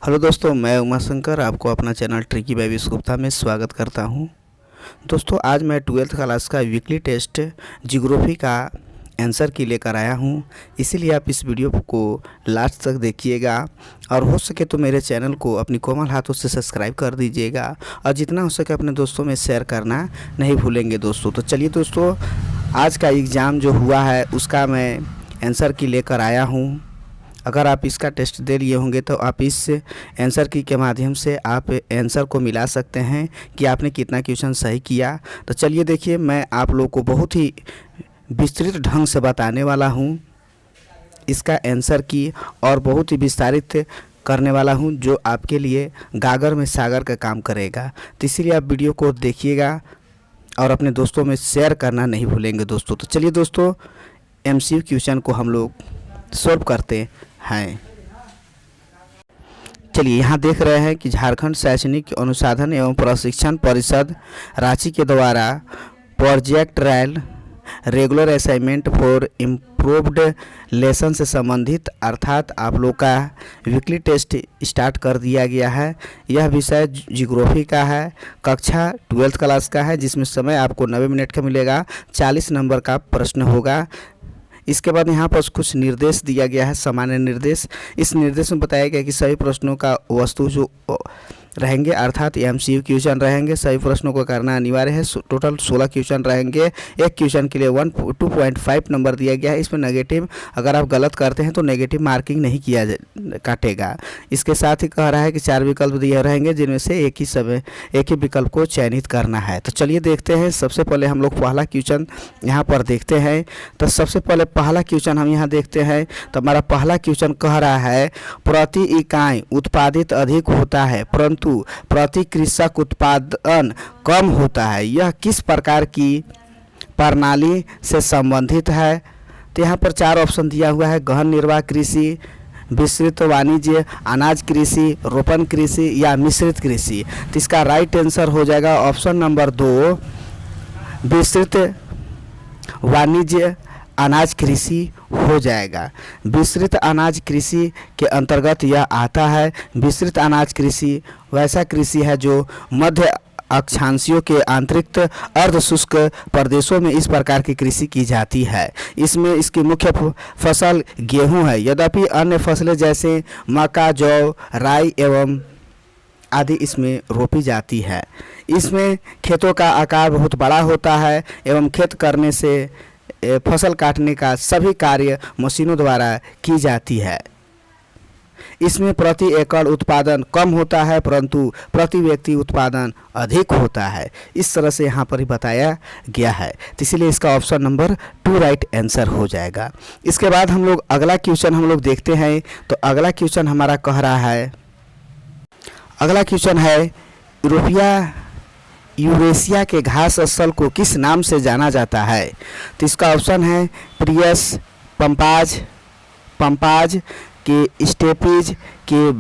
Hello दोस्तों, मैं उमा शंकर आपको अपना चैनल ट्रिकी बाय गुप्ता में स्वागत करता हूं। दोस्तों, आज मैं 12th क्लास का वीकली टेस्ट जियोग्राफी का आंसर की लेकर आया हूं, इसीलिए आप इस वीडियो को लास्ट तक देखिएगा और हो सके तो मेरे चैनल को अपनी कोमल हाथों से सब्सक्राइब कर दीजिएगा और जितना हो सके अपने दोस्तों में शेयर करना नहीं भूलेंगे दोस्तों। तो चलिए दोस्तों, आज का एग्ज़ाम जो हुआ है उसका मैं आंसर की लेकर आया हूँ। अगर आप इसका टेस्ट दे लिए होंगे तो आप इस आंसर की के माध्यम से आप आंसर को मिला सकते हैं कि आपने कितना क्वेश्चन सही किया। तो चलिए देखिए, मैं आप लोग को बहुत ही विस्तृत ढंग से बताने वाला हूं इसका आंसर की और बहुत ही विस्तारित करने वाला हूं जो आपके लिए गागर में सागर का काम करेगा। तो इसीलिए आप वीडियो को देखिएगा और अपने दोस्तों में शेयर करना नहीं भूलेंगे दोस्तों। तो चलिए दोस्तों, MCQ क्वेश्चन को हम लोग सॉल्व करते हैं। चलिए, यहाँ देख रहे हैं कि झारखंड शैक्षणिक अनुसंधान एवं प्रशिक्षण परिषद रांची के द्वारा project rail regular assignment for improved lesson से संबंधित अर्थात आप लोग का वीकली टेस्ट स्टार्ट कर दिया गया है। यह विषय जियोग्राफी का है, कक्षा 12th क्लास का है, जिसमें समय आपको 90 मिनट का मिलेगा। 40 नंबर का प्रश्न होगा। इसके बाद यहाँ पर कुछ निर्देश दिया गया है, सामान्य निर्देश। इस निर्देश में बताया गया कि सभी प्रश्नों का वस्तु जो रहेंगे अर्थात MCQ क्वेश्चन रहेंगे, सभी प्रश्नों को करना अनिवार्य है। टोटल 16 क्वेश्चन रहेंगे। एक क्वेश्चन के लिए 2.5 नंबर दिया गया है। इसमें नेगेटिव अगर आप गलत करते हैं तो नेगेटिव मार्किंग नहीं किया काटेगा। इसके साथ ही कह रहा है कि 4 विकल्प दिए रहेंगे जिनमें से एक ही विकल्प को चयनित करना है। तो चलिए देखते हैं। सबसे पहले हम लोग पहला क्वेश्चन यहाँ पर देखते हैं। तो सबसे पहले पहला क्वेश्चन हम यहाँ देखते हैं। तो हमारा पहला क्वेश्चन कह रहा है प्रति इकाई उत्पादित अधिक होता है परंतु प्रति कृषक उत्पादन कम होता है, यह किस प्रकार की प्रणाली से संबंधित है? तो यहाँ पर 4 ऑप्शन दिया हुआ है, गहन निर्वाह कृषि, विस्तृत वाणिज्य, अनाज कृषि, रोपण कृषि या मिश्रित कृषि। तो इसका राइट आंसर हो जाएगा ऑप्शन नंबर 2, विस्तृत वाणिज्य अनाज कृषि हो जाएगा। विस्तृत अनाज कृषि के अंतर्गत यह आता है। विस्तृत अनाज कृषि वैसा कृषि है जो मध्य अक्षांशीय के आंतरिक अर्ध शुष्क प्रदेशों में इस प्रकार की कृषि की जाती है। इसमें इसकी मुख्य फसल गेहूं है, यद्यपि अन्य फसलें जैसे मक्का, जौ, राई एवं आदि इसमें रोपी जाती है। इसमें खेतों का आकार बहुत बड़ा होता है एवं खेत करने से फसल काटने का सभी कार्य मशीनों द्वारा की जाती है। इसमें प्रति एकड़ उत्पादन कम होता है परंतु प्रति व्यक्ति उत्पादन अधिक होता है। इस तरह से यहाँ पर ही बताया गया है। तो इसीलिए इसका ऑप्शन नंबर 2 राइट आंसर हो जाएगा। इसके बाद हम लोग अगला क्वेश्चन हम लोग देखते हैं। तो अगला क्वेश्चन हमारा कह रहा है, अगला क्वेश्चन है यूरेशिया के घास स्थल को किस नाम से जाना जाता है? तो इसका ऑप्शन है प्रियस, पंपाज के स्टेपीज के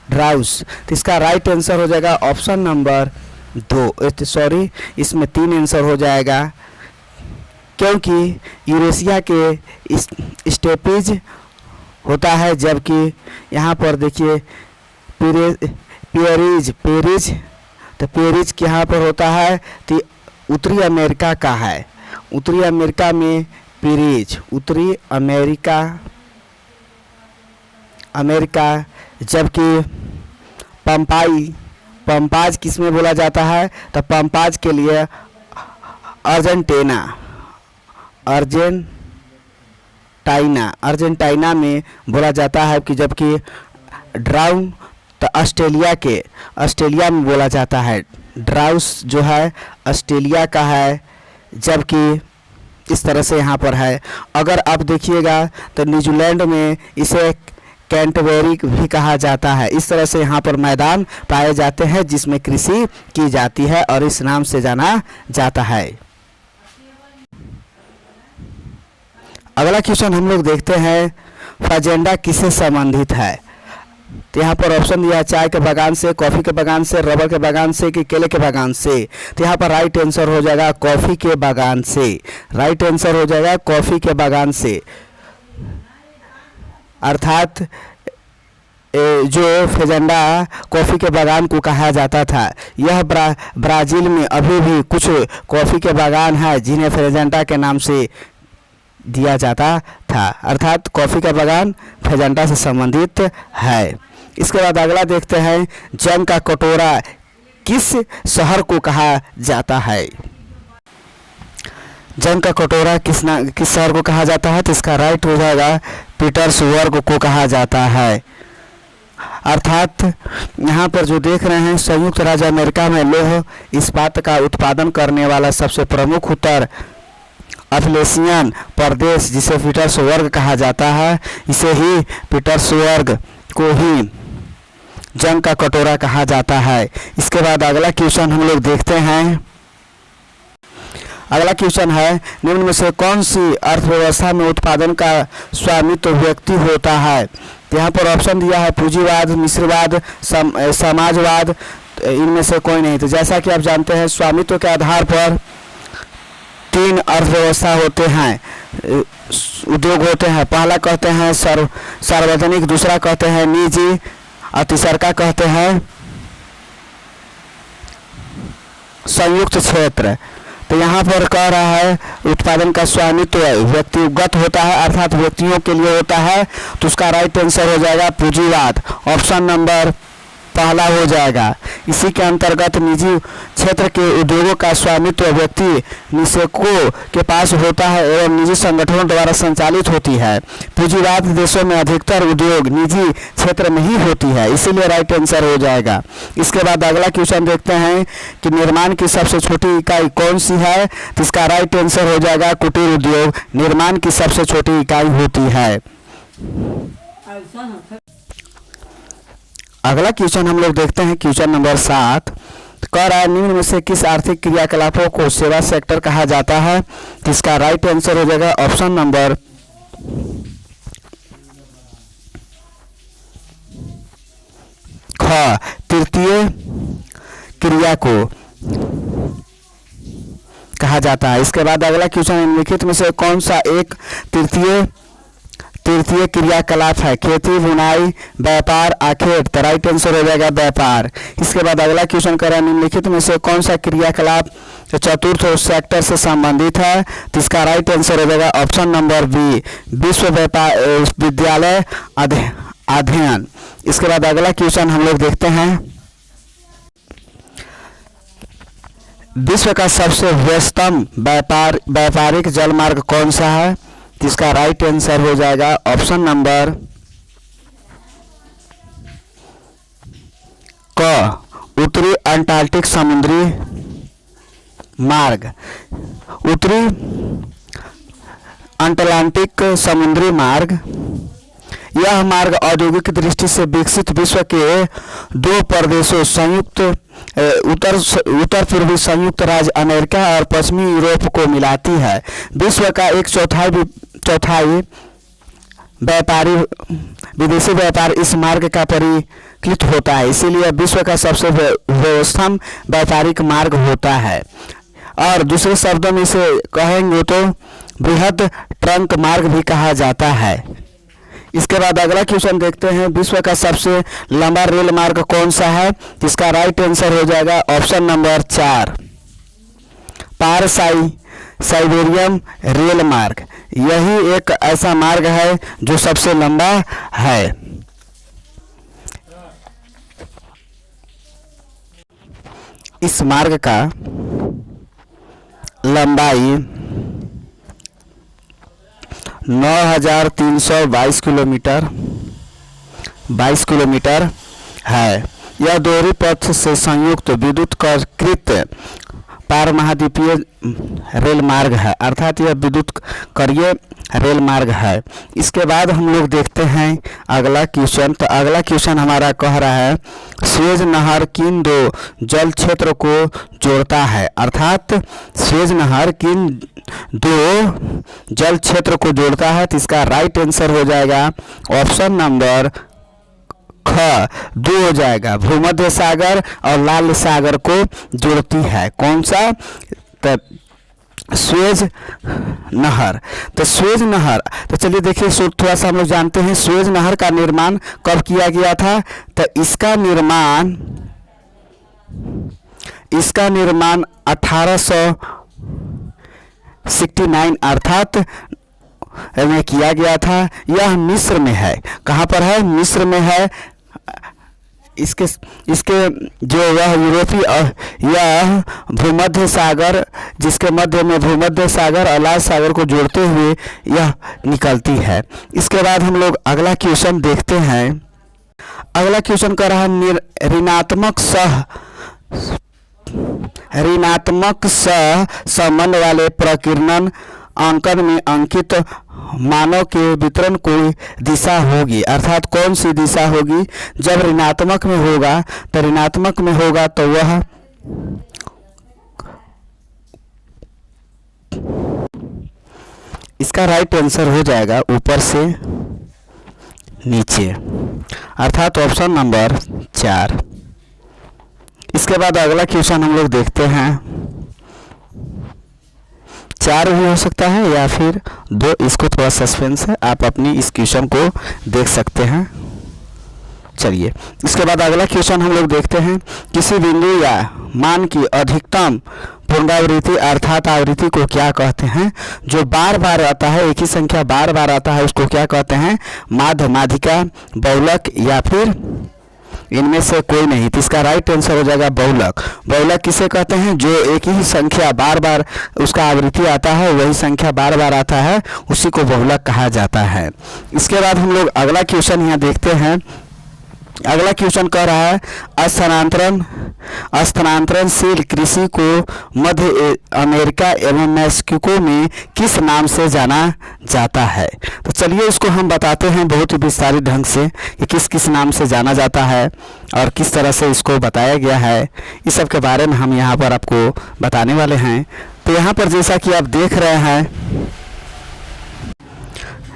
ड्राउस। तो इसका राइट आंसर हो जाएगा ऑप्शन नंबर 2। सॉरी, इसमें 3 आंसर हो जाएगा क्योंकि यूरेशिया के स्टेपीज होता है, जबकि यहाँ पर देखिए पेरिज तो पेरिज यहाँ पर होता है तो उत्तरी अमेरिका का है। उत्तरी अमेरिका में पेरिज, उत्तरी अमेरिका, जबकि पंपाज किस में बोला जाता है? तो पंपाज के लिए अर्जेंटीना में बोला जाता है कि जबकि ड्राउन तो ऑस्ट्रेलिया में बोला जाता है। ड्राउस जो है ऑस्ट्रेलिया का है, जबकि इस तरह से यहाँ पर है। अगर आप देखिएगा तो न्यूजीलैंड में इसे कैंटरबरी भी कहा जाता है। इस तरह से यहाँ पर मैदान पाए जाते हैं जिसमें कृषि की जाती है और इस नाम से जाना जाता है। अगला क्वेश्चन हम लोग देखते हैं, फजेंडा किससे संबंधित है? तो यहाँ पर ऑप्शन दिया है चाय के बागान से, कॉफ़ी के बागान से, रबर के बागान से कि केले के बागान से। तो यहाँ पर राइट आंसर हो जाएगा कॉफ़ी के बागान से। राइट आंसर हो जाएगा कॉफ़ी के बागान से, अर्थात जो फेजेंडा कॉफ़ी के बागान को कहा जाता था। यह ब्राज़ील में अभी भी कुछ कॉफ़ी के बागान हैं जिन्हें फेजेंडा के नाम से दिया जाता था, अर्थात कॉफ़ी का बागान फेजेंडा से संबंधित है। इसके बाद अगला देखते हैं, जंग का कटोरा किस शहर को कहा जाता है? जंग का कटोरा किस शहर को कहा जाता है? तो इसका राइट हो जाएगा पीटर्सबर्ग को कहा जाता है। अर्थात यहाँ पर जो देख रहे हैं, संयुक्त राज्य अमेरिका में लौह इस्पात का उत्पादन करने वाला सबसे प्रमुख उत्तर अफलेशियन प्रदेश, जिसे पीटर्सबर्ग कहा जाता है, इसे ही पीटर्सबर्ग को ही जंग का कटोरा कहा जाता है। इसके बाद अगला क्वेश्चन हम लोग देखते हैं। अगला क्वेश्चन है, निम्न में से कौन सी अर्थव्यवस्था में उत्पादन का स्वामित्व व्यक्ति होता है? यहाँ पर ऑप्शन दिया है पूंजीवाद, मिश्रवाद, समाजवाद, इनमें से कोई नहीं। तो जैसा कि आप जानते हैं, स्वामित्व के आधार पर 3 अर्थव्यवस्था होते हैं, उद्योग होते हैं। पहला कहते हैं सार्वजनिक, दूसरा कहते हैं निजी और तीसरा का कहते हैं संयुक्त क्षेत्र। तो यहाँ पर कह रहा है उत्पादन का स्वामित्व व्यक्तिगत होता है, अर्थात व्यक्तियों के लिए होता है। तो उसका राइट आंसर हो जाएगा पूंजीवाद, ऑप्शन नंबर पहला हो जाएगा। इसी के अंतर्गत निजी क्षेत्र के उद्योगों का स्वामित्व व्यक्ति निवेशकों के पास होता है एवं निजी संगठनों द्वारा संचालित होती है। पूंजीवाद देशों में अधिकतर उद्योग निजी क्षेत्र में ही होती है, इसीलिए राइट आंसर हो जाएगा। इसके बाद अगला क्वेश्चन देखते हैं कि निर्माण की सबसे छोटी इकाई कौन सी है? तो इसका राइट आंसर हो जाएगा कुटीर उद्योग, निर्माण की सबसे छोटी इकाई होती है। अगला क्वेश्चन हम लोग देखते हैं, क्वेश्चन नंबर 7। कह रहा है, निम्न में से किस आर्थिक क्रियाकलापों को सेवा सेक्टर कहा जाता है? तो इसका राइट आंसर हो जाएगा ऑप्शन नंबर ख, तृतीय क्रिया को कहा जाता है। इसके बाद अगला क्वेश्चन, निम्नलिखित में से कौन सा एक तृतीय क्रियाकलाप है? खेती, बुनाई, व्यापार, आखेट। तो राइट आंसर हो जाएगा व्यापार। इसके बाद अगला क्वेश्चन कर रहा है, निम्नलिखित में से कौन सा क्रियाकलाप चतुर्थ सेक्टर से संबंधित है? तो इसका राइट आंसर हो जाएगा ऑप्शन नंबर बी, विश्व विद्यालय अध्ययन। इसके बाद अगला क्वेश्चन हम लोग देखते हैं, विश्व का सबसे व्यस्तम व्यापारिक जलमार्ग कौन सा है? इसका राइट आंसर हो जाएगा ऑप्शन नंबर क, उत्तरी अंटार्कटिक समुद्री मार्ग। उत्तरी अटलांटिक समुद्री मार्ग, यह मार्ग औद्योगिक दृष्टि से विकसित विश्व के 2 प्रदेशों संयुक्त उत्तर पूर्वी संयुक्त राज्य अमेरिका और पश्चिमी यूरोप को मिलाती है। विश्व का 1/4 व्यापारी विदेशी व्यापार इस मार्ग का परिकलित होता है, इसीलिए विश्व का सबसे व्यस्तम व्यापारिक मार्ग होता है। और दूसरे शब्दों में इसे कहेंगे तो बृहद ट्रंक मार्ग भी कहा जाता है। इसके बाद अगला क्वेश्चन देखते हैं, विश्व का सबसे लंबा रेल मार्ग कौन सा है? इसका राइट आंसर हो जाएगा ऑप्शन नंबर 4, पार साइबेरियन रेल मार्ग। यही एक ऐसा मार्ग है जो सबसे लंबा है। इस मार्ग का लंबाई 9,322 किलोमीटर है। यह दोहरी पथ से संयुक्त विद्युतीकृत पार महाद्वीपीय रेल मार्ग है, अर्थात यह विद्युत करीय रेल मार्ग है। इसके बाद हम लोग देखते हैं अगला क्वेश्चन। तो अगला क्वेश्चन हमारा कह रहा है, स्वेज नहर किन 2 जल क्षेत्र को जोड़ता है? अर्थात स्वेज नहर किन 2 जल क्षेत्र को जोड़ता है? तो इसका राइट आंसर हो जाएगा ऑप्शन नंबर ख, 2 हो जाएगा। भूमध्य सागर और लाल सागर को जोड़ती है। कौन सा? स्वेज नहर। तो स्वेज नहर, तो चलिए देखिए थोड़ा सा हम लोग जानते हैं स्वेज नहर का निर्माण कब किया गया था। तो इसका निर्माण 1869 अर्थात में किया गया था। यह मिस्र में है। कहाँ पर है? मिस्र में है। इसके जो वह यूरोपीय यह भूमध्य सागर, जिसके मध्य में भूमध्य सागर और लाल सागर को जोड़ते हुए यह निकलती है। इसके बाद हम लोग अगला क्वेश्चन देखते हैं। अगला क्वेश्चन कर रहा है ऋणात्मक सह संबंध वाले प्रकीर्णन अंकन में अंकित मानव के वितरण कोई दिशा होगी, अर्थात कौन सी दिशा होगी? जब ऋणात्मक में होगा तो वह इसका राइट आंसर हो जाएगा ऊपर से नीचे, अर्थात ऑप्शन नंबर 4। इसके बाद अगला क्वेश्चन हम लोग देखते हैं। 4 भी हो सकता है या फिर 2, इसको थोड़ा सस्पेंस है, आप अपनी इस क्वेश्चन को देख सकते हैं। चलिए इसके बाद अगला क्वेश्चन हम लोग देखते हैं। किसी बिंदु या मान की अधिकतम पुनरावृत्ति अर्थात आवृत्ति को क्या कहते हैं? जो बार बार आता है, एक ही संख्या बार बार आता है, उसको क्या कहते हैं? माध्य, माध्यिका, बहुलक या फिर इनमें से कोई नहीं। तो इसका राइट आंसर हो जाएगा बहुलक। बहुलक किसे कहते हैं? जो एक ही संख्या बार बार उसका आवृत्ति आता है, वही संख्या बार बार आता है, उसी को बहुलक कहा जाता है। इसके बाद हम लोग अगला क्वेश्चन यहाँ देखते हैं। अगला क्वेश्चन कह रहा है स्थानांतरणशील कृषि को मध्य अमेरिका एवं मैक्सिको में किस नाम से जाना जाता है? तो चलिए इसको हम बताते हैं बहुत ही विस्तारित ढंग से कि किस किस नाम से जाना जाता है और किस तरह से इसको बताया गया है। इस सब के बारे में हम यहाँ पर आपको बताने वाले हैं। तो यहाँ पर जैसा कि आप देख रहे हैं,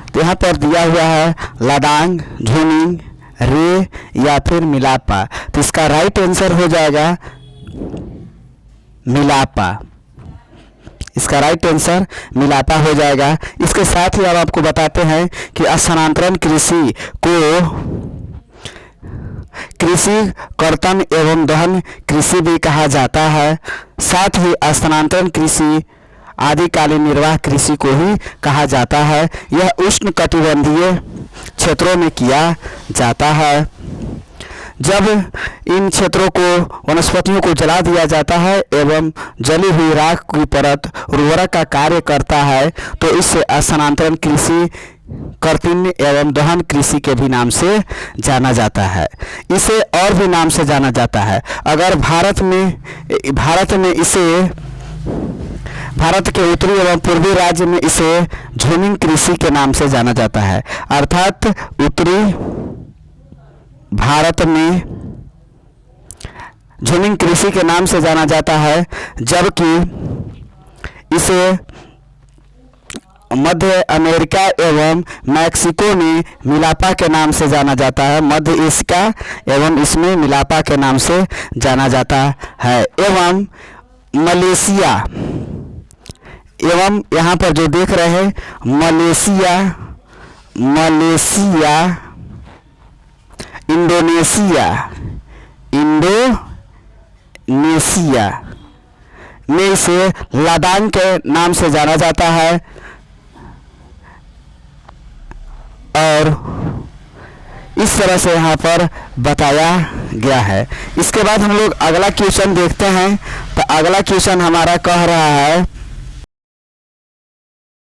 तो यहाँ पर दिया हुआ है लादांग, झूमिंग, रे या फिर मिलापा। तो इसका राइट आंसर हो जाएगा मिलापा। इसका राइट आंसर मिलापा हो जाएगा। इसके साथ ही हम आपको बताते हैं कि स्थानांतरण कृषि को कृषि कर्तन एवं दहन कृषि भी कहा जाता है। साथ ही स्थानांतरण कृषि आदिकालीन निर्वाह कृषि को ही कहा जाता है। यह उष्णकटिबंधीय क्षेत्रों में किया जाता है। जब इन क्षेत्रों को वनस्पतियों को जला दिया जाता है एवं जली हुई राख की परत उर्वरक का कार्य करता है, तो इसे स्थानांतरण कृषि, कर्तन एवं दहन कृषि के भी नाम से जाना जाता है। इसे और भी नाम से जाना जाता है। अगर भारत में इसे भारत के उत्तरी एवं पूर्वी राज्य में इसे झूमिंग कृषि के नाम से जाना जाता है, अर्थात उत्तरी भारत में झूमिंग कृषि के नाम से जाना जाता है, जबकि इसे मध्य अमेरिका एवं मैक्सिको में मिलापा के नाम से जाना जाता है। मध्य एशिया एवं इसमें मिलापा के नाम से जाना जाता है। एवं मलेशिया एवं यहाँ पर जो देख रहे हैं मलेशिया, इंडोनेशिया में इसे लादांग के नाम से जाना जाता है। और इस तरह से यहाँ पर बताया गया है। इसके बाद हम लोग अगला क्वेश्चन देखते हैं। तो अगला क्वेश्चन हमारा कह रहा है